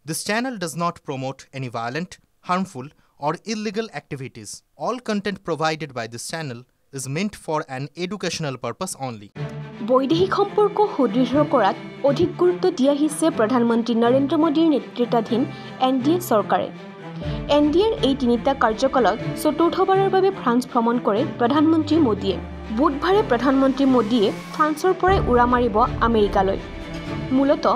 This channel does not promote any violent, harmful, or illegal activities. All content provided by this channel is meant for an educational purpose only. বৈদেশিক সম্পৰ্ক সুদৃঢ় কৰাত অধিক গুৰুত্ব দিয়া আহিছে প্ৰধানমন্ত্ৰী নৰেন্দ্ৰ মোদীৰ নেতৃত্বাধীন এনডিএ চৰকাৰে। এনডিএৰ এই তিনিটা কাৰ্যকালত চতুৰ্থবাৰৰ বাবে ফ্ৰান্স ভ্ৰমণ কৰে প্ৰধানমন্ত্ৰী মোদীয়ে। বুধবাৰে প্ৰধানমন্ত্ৰী মোদীয়ে ফ্ৰান্সৰ পৰাই উৰা মাৰিব আমেৰিকালৈ। মূলতঃ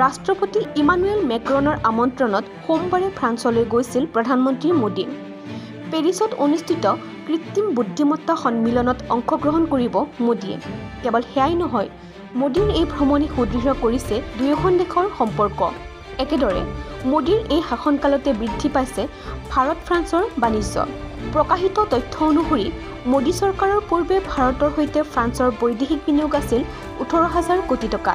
ৰাষ্ট্ৰপতি ইমানুৱেল মেক্ৰনৰ আমন্ত্ৰণত সোমবাৰে ফ্ৰান্সলৈ গৈছিল প্ৰধানমন্ত্ৰী মোদী। পেৰিছত অনুষ্ঠিত কৃত্ৰিম বুদ্ধিমত্তা সন্মিলনত অংশগ্ৰহণ কৰিব মোদীয়ে। কেৱল সেয়াই নহয়, মোদীৰ এই ভ্ৰমণে সুদৃঢ় কৰিছে দুয়োখন দেশৰ সম্পৰ্ক। একেদৰে মোদীৰ এই শাসনকালতে বৃদ্ধি পাইছে ভাৰত ফ্ৰান্সৰ বাণিজ্য। প্ৰকাশিত তথ্য অনুসৰি মোদী চৰকাৰৰ পূৰ্বে ভাৰতৰ সৈতে ফ্ৰান্সৰ বৈদেশিক বিনিয়োগ আছিল 18,000 কোটি টকা।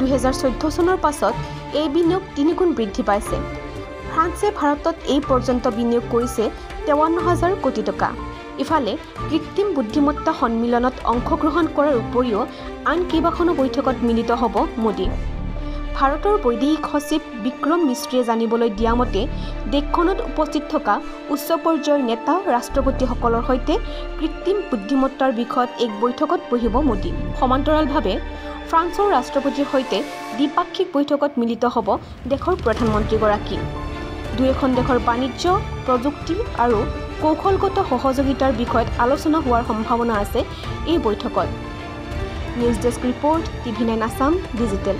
2014 চনৰ পাছত এই বিনিয়োগ 3 গুণ বৃদ্ধি পাইছে। ফ্ৰান্সে ভাৰতত এই পৰ্যন্ত বিনিয়োগ কৰিছে 53,000 কোটি টকা। ইফালে কৃত্ৰিম বুদ্ধিমত্তা সন্মিলনত অংশগ্ৰহণ কৰাৰ উপৰিও আন কেইবাখনো বৈঠকত মিলিত হ'ব মোদী। ভাৰতৰ বৈদেশিক সচিব বিক্ৰম মিশ্ৰীয়ে জানিবলৈ দিয়া মতে দেশখনত উপস্থিত থকা উচ্চ পৰ্যায়ৰ নেতা ৰাষ্ট্ৰপতিসকলৰ সৈতে কৃত্ৰিম বুদ্ধিমত্তাৰ বিষয়ত এক বৈঠকত বহিব মোদী। সমান্তৰালভাৱে ফ্ৰান্সৰ ৰাষ্ট্ৰপতিৰ সৈতে দ্বিপাক্ষিক বৈঠকত মিলিত হ'ব দেশৰ প্ৰধানমন্ত্ৰীগৰাকী। দুয়োখন দেশৰ বাণিজ্য, প্ৰযুক্তি আৰু কৌশলগত সহযোগিতাৰ বিষয়ত আলোচনা হোৱাৰ সম্ভাৱনা আছে এই বৈঠকত। News desk report, TV9 Assam digital.